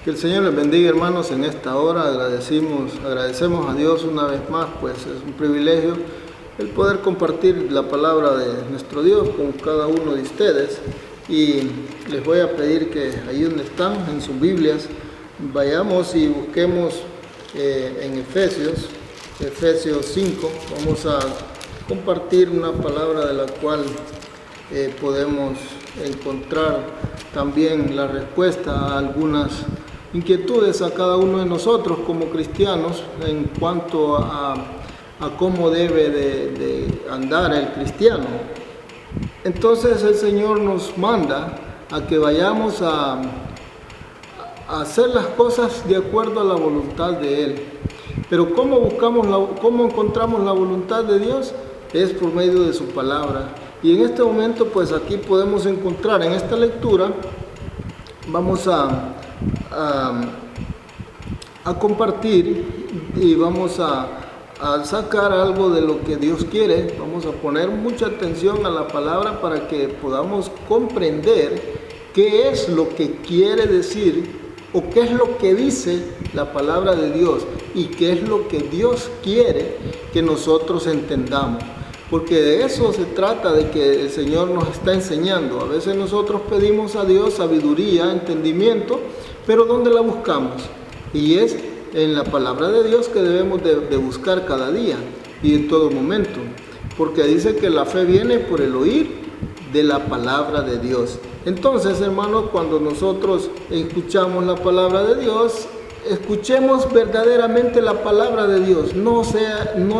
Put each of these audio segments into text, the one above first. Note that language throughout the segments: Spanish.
Que el Señor les bendiga, hermanos, en esta hora. Agradecemos a Dios una vez más, pues es un privilegio el poder compartir la palabra de nuestro Dios con cada uno de ustedes. Y les voy a pedir que ahí donde están, en sus Biblias, vayamos y busquemos en Efesios 5. Vamos a compartir una palabra de la cual podemos encontrar también la respuesta a algunas inquietudes a cada uno de nosotros como cristianos en cuanto a cómo debe de andar el cristiano. Entonces el Señor nos manda a que vayamos a hacer las cosas de acuerdo a la voluntad de Él. Pero ¿cómo encontramos la voluntad de Dios? Es por medio de su palabra. Y en este momento, pues aquí podemos encontrar en esta lectura, vamos a compartir y vamos a sacar algo de lo que Dios quiere. Vamos a poner mucha atención a la palabra para que podamos comprender qué es lo que quiere decir o qué es lo que dice la palabra de Dios y qué es lo que Dios quiere que nosotros entendamos. Porque de eso se trata, de que el Señor nos está enseñando. A veces nosotros pedimos a Dios sabiduría, entendimiento, pero ¿dónde la buscamos? Y es en la palabra de Dios que debemos de buscar cada día y en todo momento. Porque dice que la fe viene por el oír de la palabra de Dios. Entonces, hermanos, cuando nosotros escuchamos la palabra de Dios, escuchemos verdaderamente la palabra de Dios, no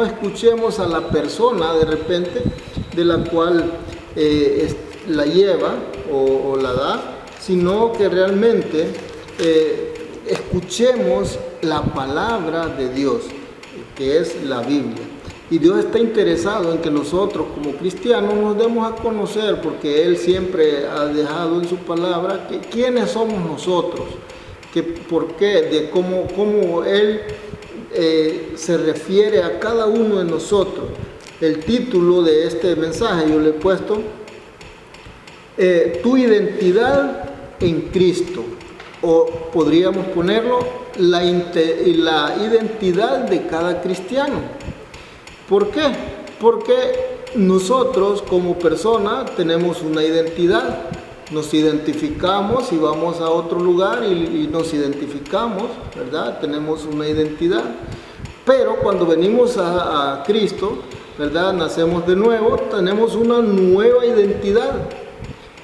escuchemos a la persona de repente de la cual la lleva o la da, sino que realmente escuchemos la palabra de Dios, que es la Biblia. Y Dios está interesado en que nosotros como cristianos nos demos a conocer, porque Él siempre ha dejado en su palabra que quiénes somos nosotros, que por qué, de cómo Él se refiere a cada uno de nosotros. El título de este mensaje yo le he puesto tu identidad en Cristo, o podríamos ponerlo la identidad de cada cristiano. ¿Por qué? Porque nosotros como persona tenemos una identidad. Nos identificamos y vamos a otro lugar y nos identificamos, ¿verdad? Tenemos una identidad. Pero cuando venimos a Cristo, ¿verdad? Nacemos de nuevo, tenemos una nueva identidad,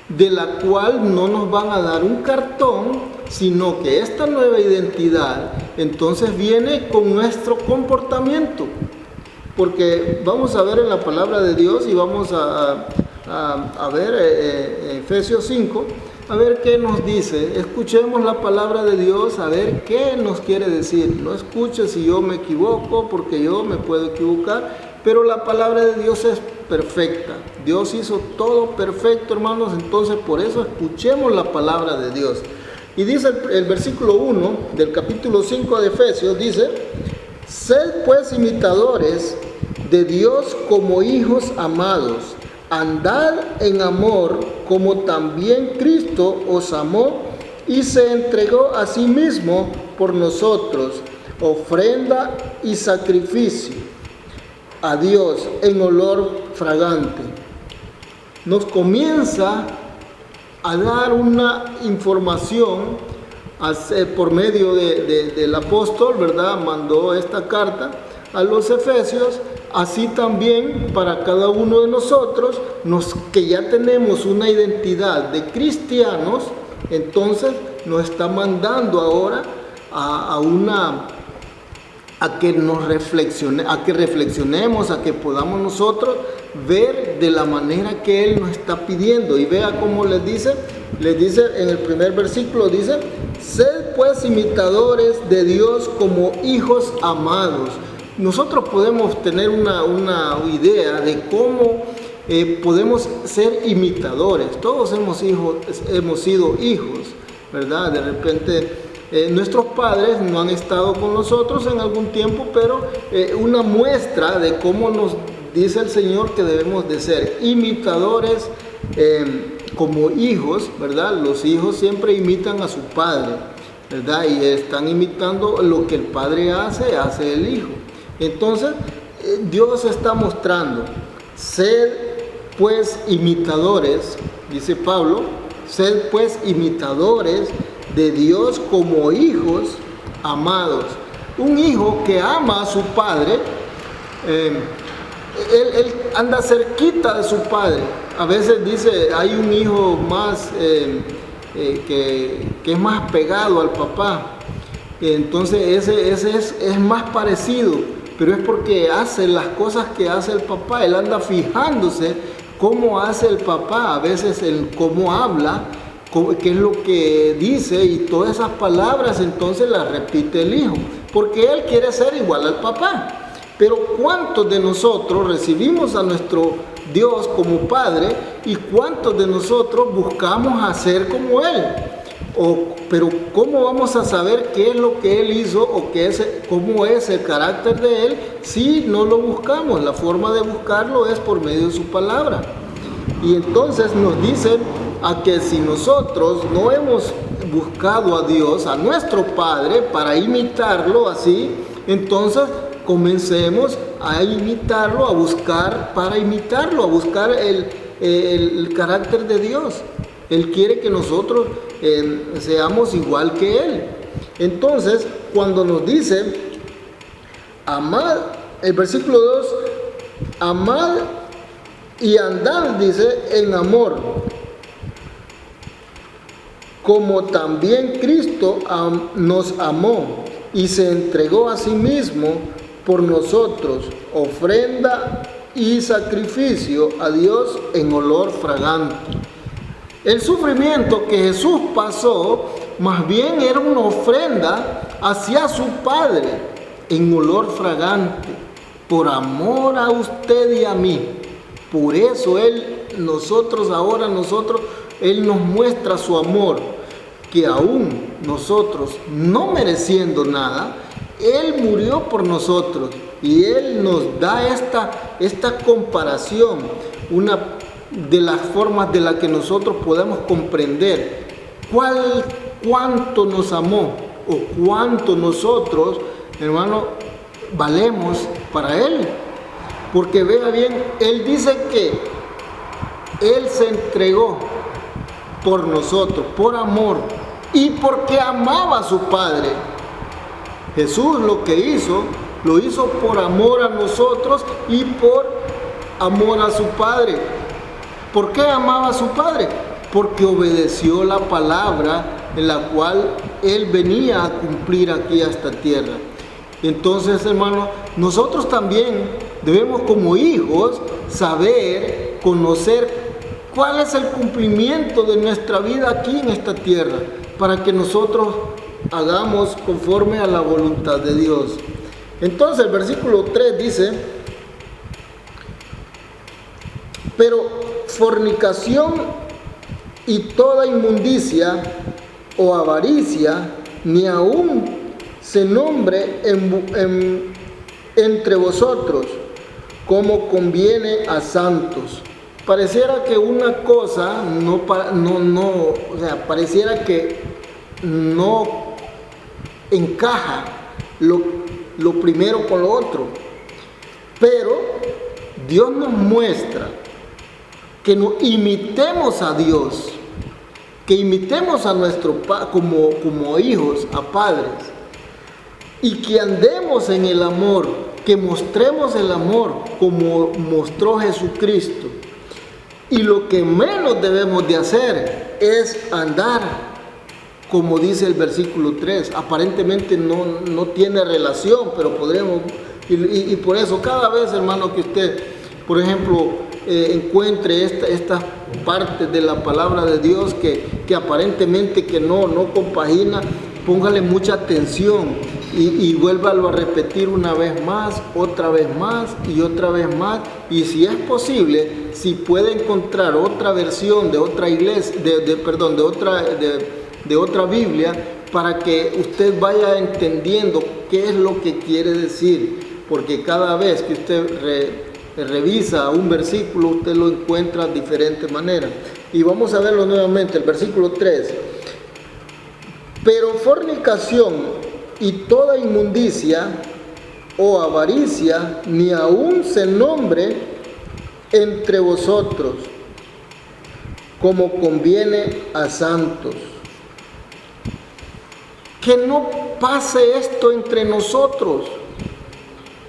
de la cual no nos van a dar un cartón, sino que esta nueva identidad entonces viene con nuestro comportamiento. Porque vamos a ver en la palabra de Dios y vamos a ver Efesios 5, a ver qué nos dice. Escuchemos la palabra de Dios, a ver qué nos quiere decir. No escuche si yo me equivoco, porque yo me puedo equivocar, pero la palabra de Dios es perfecta. Dios hizo todo perfecto, hermanos, entonces por eso escuchemos la palabra de Dios. Y dice el versículo 1 del capítulo 5 de Efesios, dice: sed pues imitadores de Dios como hijos amados, andad en amor como también Cristo os amó y se entregó a sí mismo por nosotros, ofrenda y sacrificio a Dios en olor fragante. Nos comienza a dar una información por medio del apóstol, ¿verdad? Mandó esta carta a los efesios. Así también para cada uno de nosotros, que ya tenemos una identidad de cristianos, entonces nos está mandando ahora a que reflexionemos, a que podamos nosotros ver de la manera que Él nos está pidiendo. Y vea cómo les dice en el primer versículo, dice: sed pues imitadores de Dios como hijos amados. Nosotros podemos tener una idea de cómo podemos ser imitadores. Todos hemos sido hijos, ¿verdad? De repente nuestros padres no han estado con nosotros en algún tiempo, pero una muestra de cómo nos dice el Señor que debemos de ser imitadores como hijos, ¿verdad? Los hijos siempre imitan a su padre. ¿verdad? Y están imitando lo que el Padre hace el Hijo. Entonces, Dios está mostrando, sed pues imitadores, dice Pablo, sed pues imitadores de Dios como hijos amados. Un hijo que ama a su padre, él anda cerquita de su padre. A veces dice, hay un hijo más que es más pegado al papá. Entonces ese es más parecido, pero es porque hace las cosas que hace el papá. Él anda fijándose cómo hace el papá, a veces el cómo habla, qué es lo que dice, y todas esas palabras entonces las repite el hijo, porque él quiere ser igual al papá. Pero ¿cuántos de nosotros recibimos a nuestro Dios como Padre y cuántos de nosotros buscamos hacer como Él? Pero ¿cómo vamos a saber qué es lo que Él hizo o cómo es el carácter de Él si no lo buscamos? La forma de buscarlo es por medio de su palabra. Y entonces nos dicen a que si nosotros no hemos buscado a Dios, a nuestro Padre, para imitarlo así, entonces comencemos a imitarlo, a buscar para imitarlo, a buscar el carácter de Dios. Él quiere que nosotros seamos igual que Él. Entonces, cuando nos dice, amad, el versículo 2, amad y andad, dice, en amor, como también Cristo nos amó y se entregó a sí mismo por nosotros, ofrenda y sacrificio a Dios en olor fragante. El sufrimiento que Jesús pasó, más bien era una ofrenda hacia su Padre en olor fragante, por amor a usted y a mí. Por eso Él nos muestra su amor, que aún nosotros, no mereciendo nada, Él murió por nosotros y Él nos da esta comparación, una de las formas de la que nosotros podemos comprender cuánto nos amó o cuánto nosotros, hermano, valemos para Él. Porque vea bien, Él dice que Él se entregó por nosotros, por amor y porque amaba a su Padre. Jesús lo que hizo, lo hizo por amor a nosotros y por amor a su Padre. ¿Por qué amaba a su Padre? Porque obedeció la palabra en la cual Él venía a cumplir aquí a esta tierra. Entonces, hermano, nosotros también debemos como hijos saber, conocer cuál es el cumplimiento de nuestra vida aquí en esta tierra, para que nosotros hagamos conforme a la voluntad de Dios. Entonces el versículo 3 dice, pero fornicación y toda inmundicia o avaricia ni aún se nombre entre vosotros como conviene a santos. Pareciera que una cosa pareciera que no encaja lo primero con lo otro, pero Dios nos muestra que nos imitemos a Dios, que imitemos a nuestro como hijos, a padres, y que andemos en el amor, que mostremos el amor como mostró Jesucristo. Y lo que menos debemos de hacer es andar, como dice el versículo 3. Aparentemente no tiene relación, pero podremos, y por eso cada vez, hermano, que usted, por ejemplo, encuentre esta parte de la palabra de Dios que aparentemente que no compagina, póngale mucha atención y vuélvalo a repetir una vez más, otra vez más y otra vez más. Y si es posible, si puede encontrar otra versión de otra iglesia, de otra Biblia, para que usted vaya entendiendo qué es lo que quiere decir, porque cada vez que usted revisa un versículo, usted lo encuentra de diferente manera. Y vamos a verlo nuevamente, el versículo 3. Pero fornicación y toda inmundicia o avaricia ni aun se nombre entre vosotros, como conviene a santos. Que no pase esto entre nosotros,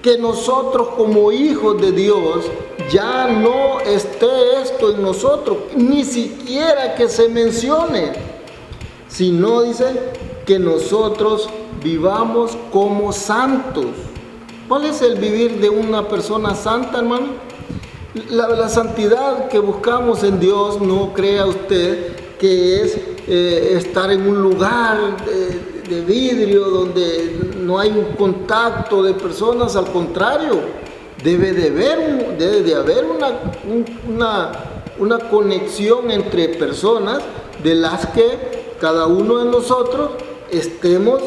que nosotros como hijos de Dios ya no esté esto en nosotros, ni siquiera que se mencione, sino dice que nosotros vivamos como santos. ¿Cuál es el vivir de una persona santa, hermano? La santidad que buscamos en Dios, no crea usted que es estar en un lugar de vidrio donde no hay un contacto de personas. Al contrario, debe de haber una conexión entre personas de las que cada uno de nosotros estemos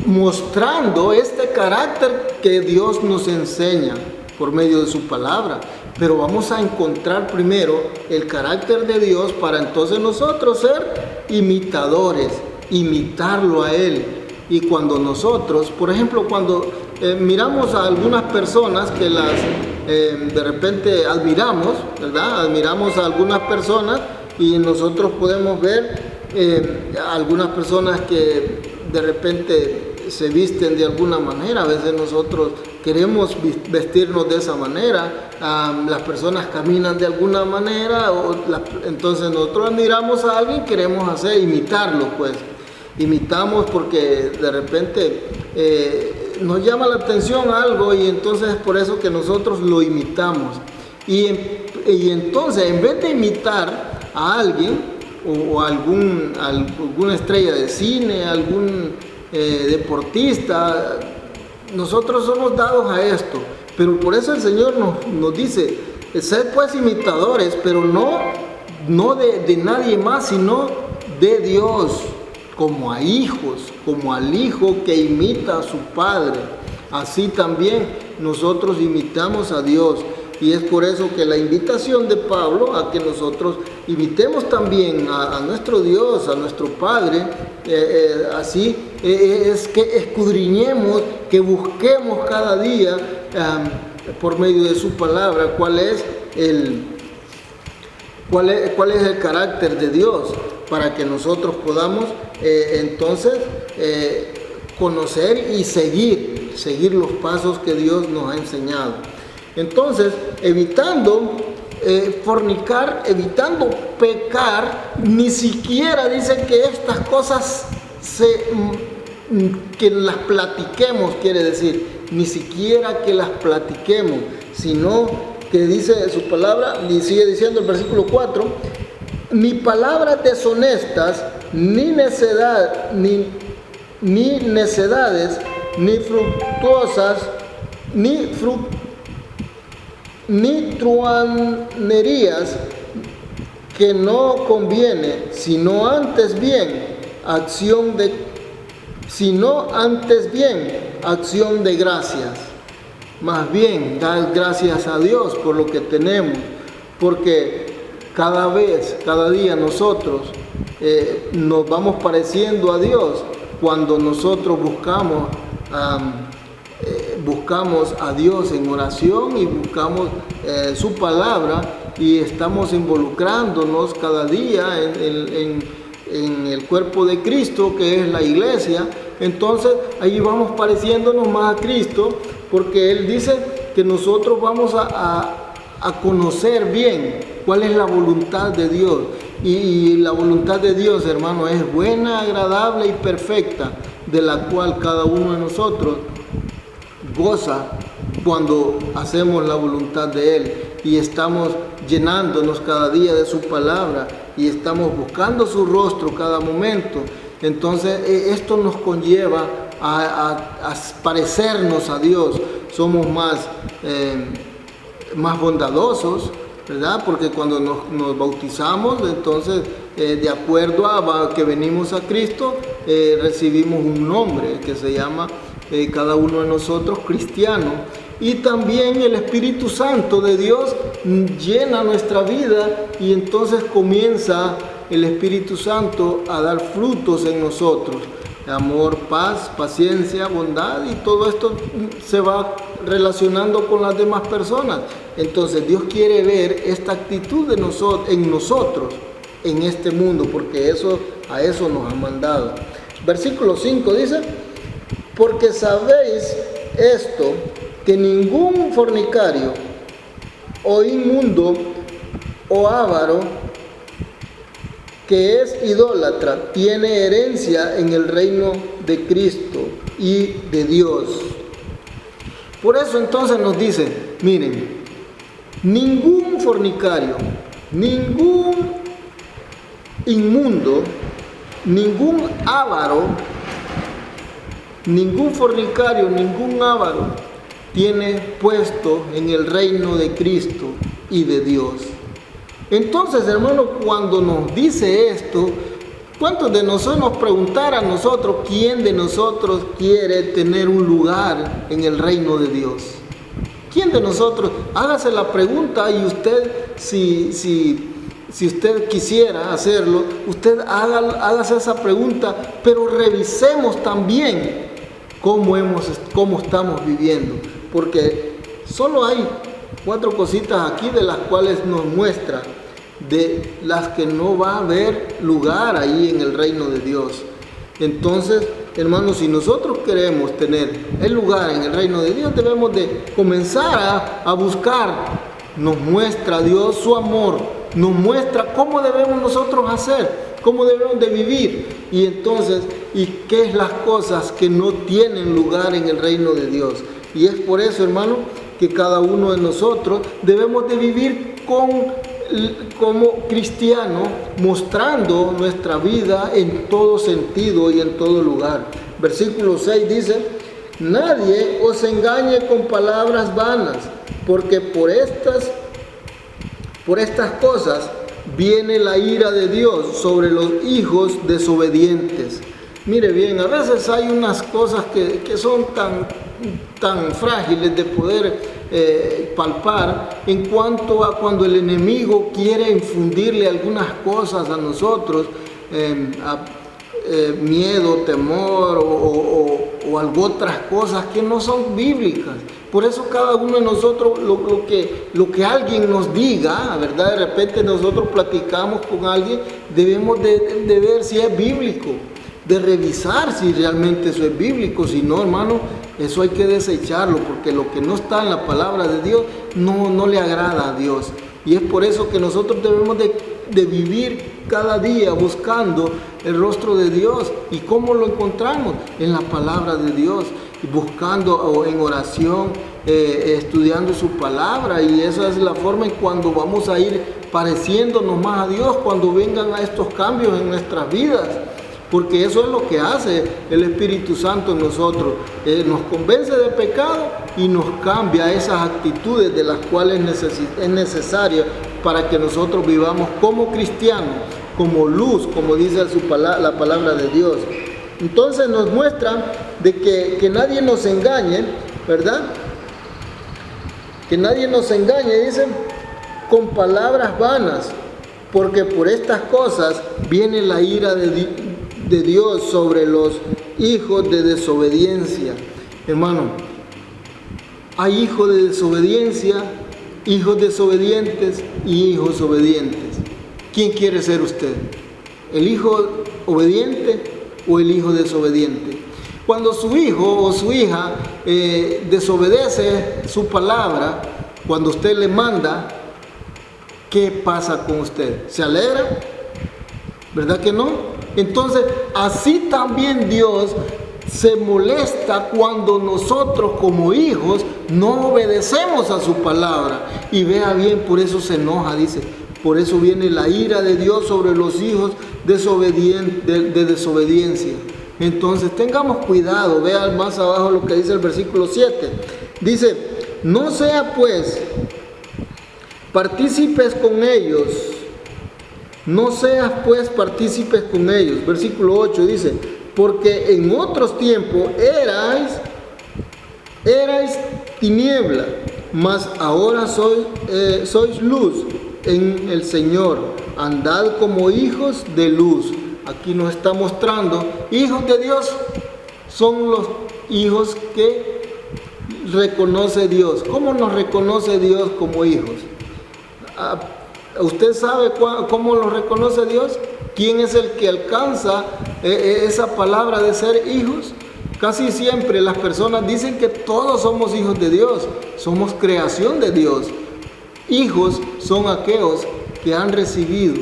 mostrando este carácter que Dios nos enseña por medio de su palabra. Pero vamos a encontrar primero el carácter de Dios para entonces nosotros ser imitadores, imitarlo a Él. Y cuando nosotros, por ejemplo, cuando miramos a algunas personas que de repente admiramos, ¿verdad? Admiramos a algunas personas y nosotros podemos ver algunas personas que de repente se visten de alguna manera. A veces nosotros queremos vestirnos de esa manera, las personas caminan de alguna manera, entonces nosotros admiramos a alguien, queremos imitarlo, pues. Imitamos porque de repente nos llama la atención algo y entonces es por eso que nosotros lo imitamos. Y entonces, en vez de imitar a alguien o alguna estrella de cine, algún deportista, nosotros somos dados a esto. Pero por eso el Señor nos dice, sed pues imitadores, pero no de nadie más, sino de Dios, como a hijos, como al hijo que imita a su padre. Así también nosotros imitamos a Dios. Y es por eso que la invitación de Pablo a que nosotros imitemos también a nuestro Dios, a nuestro Padre, así es que escudriñemos, que busquemos cada día por medio de su palabra cuál es el carácter de Dios, para que nosotros podamos entonces conocer y seguir los pasos que Dios nos ha enseñado. Entonces, evitando fornicar, evitando pecar, ni siquiera dice que estas cosas que las platiquemos, quiere decir, ni siquiera que las platiquemos, sino que dice su palabra, y sigue diciendo el versículo 4, ni palabras deshonestas, ni necedades, ni fructuosas, ni truhanerías, que no conviene, sino antes bien acción de gracias. Más bien, dar gracias a Dios por lo que tenemos, porque cada día nosotros nos vamos pareciendo a Dios cuando nosotros buscamos a Dios en oración y buscamos su palabra y estamos involucrándonos cada día en el cuerpo de Cristo, que es la iglesia. Entonces ahí vamos pareciéndonos más a Cristo, porque Él dice que nosotros vamos a conocer bien cuál es la voluntad de Dios. Y la voluntad de Dios, hermano, es buena, agradable y perfecta, de la cual cada uno de nosotros goza cuando hacemos la voluntad de Él y estamos llenándonos cada día de su palabra y estamos buscando su rostro cada momento. Entonces esto nos conlleva a parecernos a Dios. Somos más bondadosos, ¿verdad? Porque cuando nos bautizamos, entonces de acuerdo a que venimos a Cristo, recibimos un nombre que se llama cada uno de nosotros cristiano. Y también el Espíritu Santo de Dios llena nuestra vida y entonces comienza el Espíritu Santo a dar frutos en nosotros. Amor, paz, paciencia, bondad, y todo esto se va relacionando con las demás personas. Entonces Dios quiere ver esta actitud de en nosotros, en este mundo, porque a eso nos ha mandado. Versículo 5 dice: porque sabéis esto, que ningún fornicario o inmundo o avaro que es idólatra tiene herencia en el reino de Cristo y de Dios. Por eso entonces nos dice, miren, ningún fornicario, ningún inmundo, ningún avaro, ningún fornicario, ningún avaro tiene puesto en el reino de Cristo y de Dios. Entonces, hermano, cuando nos dice esto, ¿cuántos de nosotros nos preguntara a nosotros quién de nosotros quiere tener un lugar en el reino de Dios? ¿Quién de nosotros? Hágase la pregunta, y usted, si usted quisiera hacerlo, usted hágase esa pregunta, pero revisemos también cómo estamos viviendo, porque solo hay 4 cositas aquí de las cuales nos muestra de las que no va a haber lugar ahí en el reino de Dios. Entonces, hermanos, si nosotros queremos tener el lugar en el reino de Dios, debemos de comenzar a buscar. Nos muestra Dios su amor, nos muestra cómo debemos nosotros hacer, cómo debemos de vivir, y entonces, y qué es las cosas que no tienen lugar en el reino de Dios. Y es por eso, hermano, que cada uno de nosotros debemos de vivir como cristiano, mostrando nuestra vida en todo sentido y en todo lugar. Versículo 6 dice: nadie os engañe con palabras vanas, porque por estas cosas viene la ira de Dios sobre los hijos desobedientes. Mire bien, a veces hay unas cosas que son tan frágiles de poder palpar en cuanto a cuando el enemigo quiere infundirle algunas cosas a nosotros, miedo, temor o algo otras cosas que no son bíblicas. Por eso cada uno de nosotros, lo que alguien nos diga, ¿verdad? De repente nosotros platicamos con alguien, debemos de ver si es bíblico, de revisar si realmente eso es bíblico. Si no, hermano, eso hay que desecharlo, porque lo que no está en la palabra de Dios no le agrada a Dios. Y es por eso que nosotros debemos de vivir cada día buscando el rostro de Dios. ¿Y cómo lo encontramos? En la palabra de Dios, buscando en oración, estudiando su palabra. Y esa es la forma en cuando vamos a ir pareciéndonos más a Dios, cuando vengan a estos cambios en nuestras vidas. Porque eso es lo que hace el Espíritu Santo en nosotros. Nos convence de pecado y nos cambia esas actitudes de las cuales es necesario para que nosotros vivamos como cristianos, como luz, como dice la palabra de Dios. Entonces nos muestra de que nadie nos engañe, ¿verdad? Que nadie nos engañe, dice, con palabras vanas, porque por estas cosas viene la ira de Dios sobre los hijos de desobediencia. Hermano, hay hijos de desobediencia, hijos desobedientes y hijos obedientes. ¿Quién quiere ser usted? ¿El hijo obediente o el hijo desobediente? Cuando su hijo o su hija desobedece su palabra, cuando usted le manda, ¿qué pasa con usted? ¿Se alegra? ¿Verdad que no? Entonces, así también Dios se molesta cuando nosotros como hijos no obedecemos a su palabra. Y vea bien, por eso se enoja, dice. Por eso viene la ira de Dios sobre los hijos de desobediencia. Entonces, tengamos cuidado. Vea más abajo lo que dice el versículo 7. Dice: no sea pues partícipes con ellos. No seas pues partícipes con ellos. Versículo 8 dice: porque en otros tiempos erais tiniebla, mas ahora sois luz en el Señor, andad como hijos de luz. Aquí nos está mostrando, hijos de Dios son los hijos que reconoce Dios. ¿Cómo nos reconoce Dios como hijos? ¿Usted sabe cómo lo reconoce Dios? ¿Quién es el que alcanza esa palabra de ser hijos? Casi siempre las personas dicen que todos somos hijos de Dios, somos creación de Dios. Hijos son aquellos que han recibido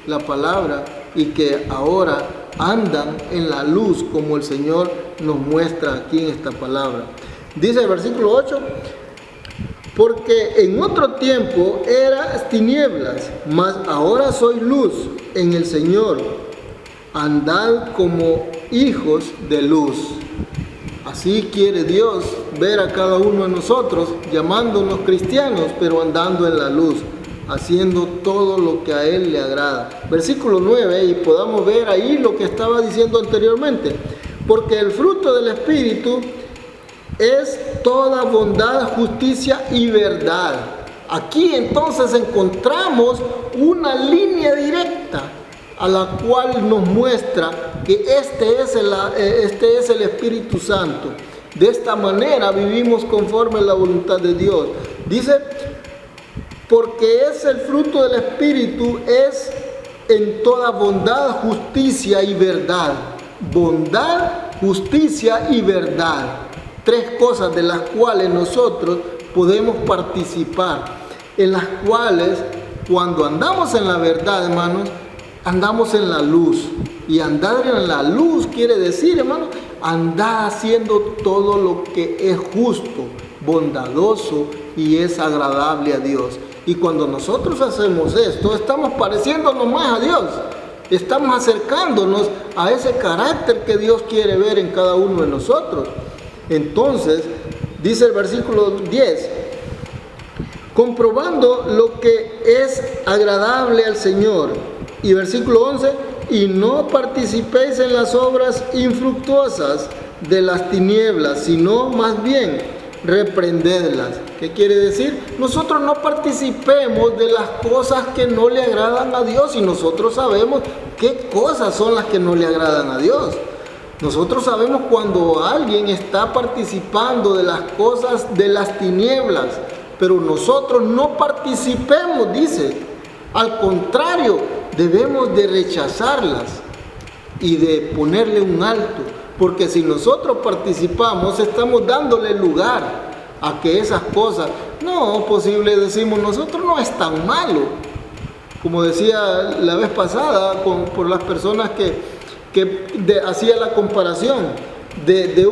la palabra y que ahora andan en la luz como el Señor nos muestra aquí en esta palabra. Dice el versículo 8, porque en otro tiempo eras tinieblas, mas ahora soy luz en el Señor. Andad como hijos de luz. Así quiere Dios ver a cada uno de nosotros, llamándonos cristianos, pero andando en la luz, haciendo todo lo que a Él le agrada. Versículo 9, y podamos ver ahí lo que estaba diciendo anteriormente. Porque el fruto del Espíritu es toda bondad, justicia y verdad. Aquí entonces encontramos una línea directa a la cual nos muestra que este es el Espíritu Santo. De esta manera vivimos conforme a la voluntad de Dios. Dice, porque es el fruto del Espíritu, es en toda bondad, justicia y verdad. Bondad, justicia y verdad. Tres cosas de las cuales nosotros podemos participar, en las cuales cuando andamos en la verdad, hermanos, andamos en la luz. Y andar en la luz quiere decir, hermano, andar haciendo todo lo que es justo, bondadoso y es agradable a Dios. Y cuando nosotros hacemos esto, estamos pareciéndonos más a Dios. Estamos acercándonos a ese carácter que Dios quiere ver en cada uno de nosotros. Entonces, dice el versículo 10, comprobando lo que es agradable al Señor. Y versículo 11, y no participéis en las obras infructuosas de las tinieblas, sino más bien reprendedlas. ¿Qué quiere decir? Nosotros no participemos de las cosas que no le agradan a Dios, y nosotros sabemos qué cosas son las que no le agradan a Dios. Nosotros sabemos cuando alguien está participando de las cosas de las tinieblas, pero nosotros no participemos, dice. Al contrario, debemos de rechazarlas y de ponerle un alto, porque si nosotros participamos, estamos dándole lugar a que esas cosas, no, posible decimos, nosotros no es tan malo, como decía la vez pasada por las personas que hacía la comparación de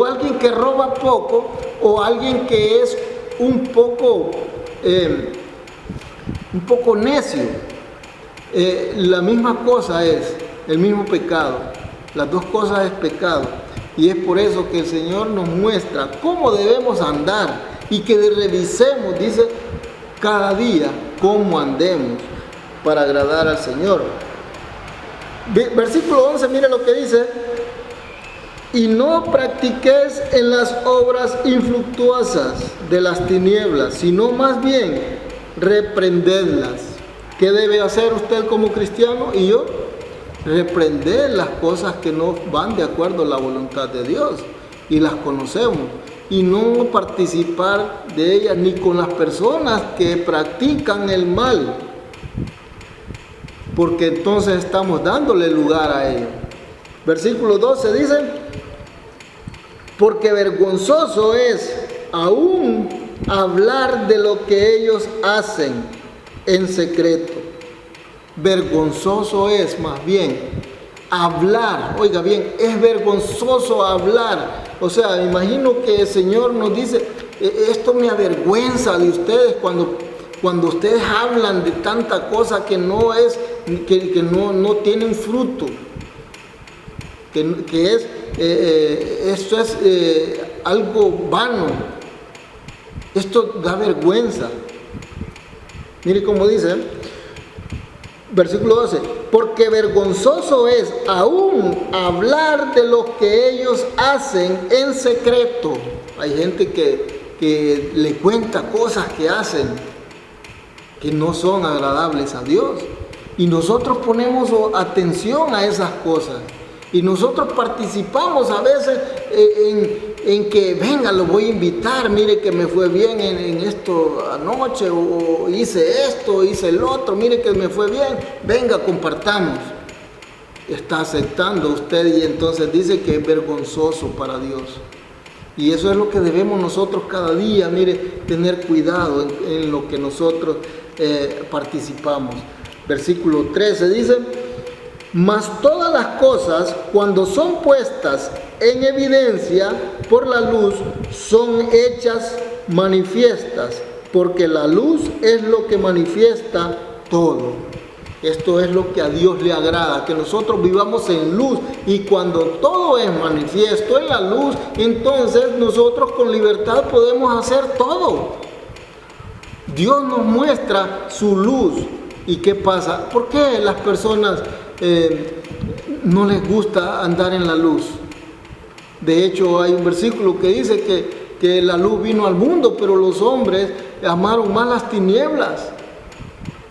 alguien que roba poco o alguien que es un poco necio. La misma cosa es, el mismo pecado. Las dos cosas es pecado. Y es por eso que el Señor nos muestra cómo debemos andar y que revisemos, dice, cada día cómo andemos para agradar al Señor. Versículo 11, mire lo que dice, y no practiquéis en las obras infructuosas de las tinieblas, sino más bien reprendedlas. ¿Qué debe hacer usted como cristiano y yo? Reprender las cosas que no van de acuerdo a la voluntad de Dios, y las conocemos, y no participar de ellas ni con las personas que practican el mal, porque entonces estamos dándole lugar a ellos. Versículo 12 dice, porque vergonzoso es aún hablar de lo que ellos hacen en secreto. Vergonzoso es más bien hablar, oiga bien, es vergonzoso hablar. O sea, me imagino que el Señor nos dice, esto me avergüenza de ustedes cuando ustedes hablan de tanta cosa que no es, que no tienen fruto, esto es algo vano. Esto da vergüenza. Mire cómo dice, versículo 12, porque vergonzoso es aún hablar de lo que ellos hacen en secreto. Hay gente que le cuenta cosas que hacen que no son agradables a Dios. Y nosotros ponemos atención a esas cosas. Y nosotros participamos a veces en que, venga, lo voy a invitar, mire que me fue bien en esto anoche, o hice esto, hice el otro, mire que me fue bien, venga, compartamos. Está aceptando usted y entonces dice que es vergonzoso para Dios. Y eso es lo que debemos nosotros cada día, mire, tener cuidado en lo que nosotros participamos. Versículo 13 dice: mas todas las cosas, cuando son puestas en evidencia por la luz, son hechas manifiestas, porque la luz es lo que manifiesta todo. Esto es lo que a Dios le agrada, que nosotros vivamos en luz, y cuando todo es manifiesto en la luz, entonces nosotros con libertad podemos hacer todo. Dios nos muestra su luz. ¿Y qué pasa? ¿Por qué las personas no les gusta andar en la luz? De hecho, hay un versículo que dice que la luz vino al mundo, pero los hombres amaron más las tinieblas.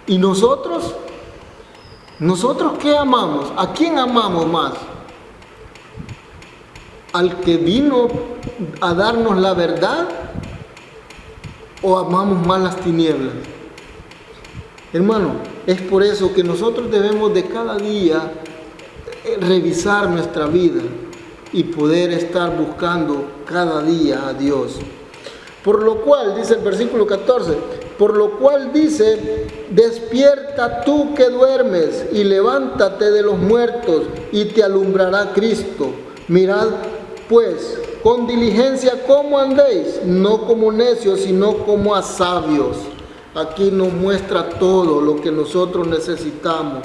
¿Y nosotros? ¿Nosotros qué amamos? ¿A quién amamos más? ¿Al que vino a darnos la verdad? ¿O amamos más las tinieblas? Hermano, es por eso que nosotros debemos de cada día revisar nuestra vida y poder estar buscando cada día a Dios. Por lo cual, dice el versículo 14, por lo cual dice: despierta tú que duermes y levántate de los muertos y te alumbrará Cristo. Mirad pues con diligencia cómo andéis, no como necios, sino como a sabios. Aquí nos muestra todo lo que nosotros necesitamos.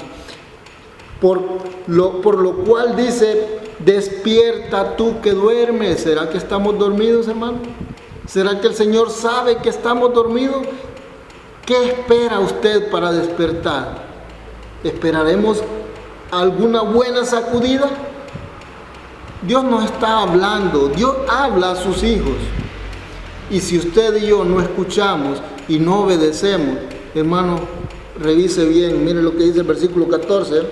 Por lo cual dice: despierta tú que duermes. ¿Será que estamos dormidos, hermano? ¿Será que el Señor sabe que estamos dormidos? ¿Qué espera usted para despertar? ¿Esperaremos alguna buena sacudida? Dios nos está hablando, Dios habla a sus hijos. Y si usted y yo no escuchamos y no obedecemos, hermano, revise bien, mire lo que dice el versículo 14.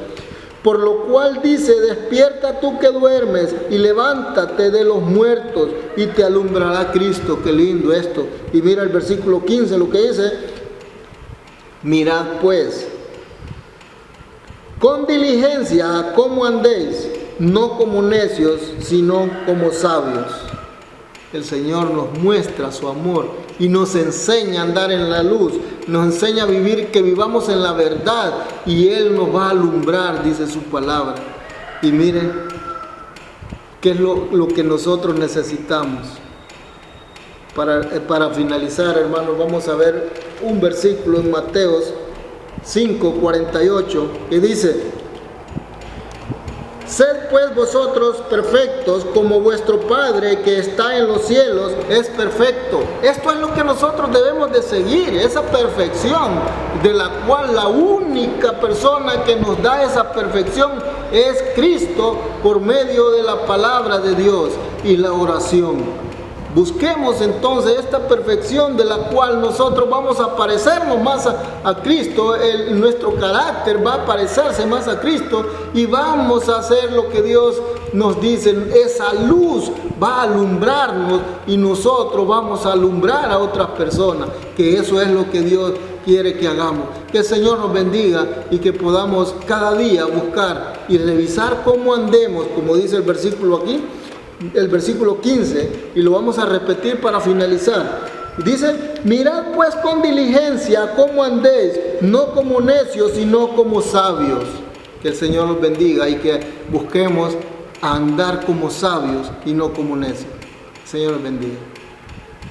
Por lo cual dice: despierta tú que duermes y levántate de los muertos y te alumbrará Cristo. Qué lindo esto. Y mira el versículo 15 lo que dice: mirad pues con diligencia cómo andéis, no como necios, sino como sabios. El Señor nos muestra su amor y nos enseña a andar en la luz, nos enseña a vivir, que vivamos en la verdad, y Él nos va a alumbrar, dice su palabra. Y miren, ¿qué es lo que nosotros necesitamos? Para finalizar, hermanos, vamos a ver un versículo en Mateos 5:48 que dice: sed pues vosotros perfectos, como vuestro Padre que está en los cielos es perfecto. Esto es lo que nosotros debemos de seguir, esa perfección, de la cual la única persona que nos da esa perfección es Cristo, por medio de la palabra de Dios y la oración. Busquemos entonces esta perfección, de la cual nosotros vamos a parecernos más a Cristo. Nuestro carácter va a parecerse más a Cristo, y vamos a hacer lo que Dios nos dice. Esa luz va a alumbrarnos y nosotros vamos a alumbrar a otras personas, que eso es lo que Dios quiere que hagamos. Que el Señor nos bendiga y que podamos cada día buscar y revisar cómo andemos, como dice el versículo aquí, el versículo 15, y lo vamos a repetir para finalizar. Dice: mirad pues con diligencia cómo andéis, no como necios, sino como sabios. Que el Señor nos bendiga y que busquemos andar como sabios y no como necios. El Señor nos bendiga.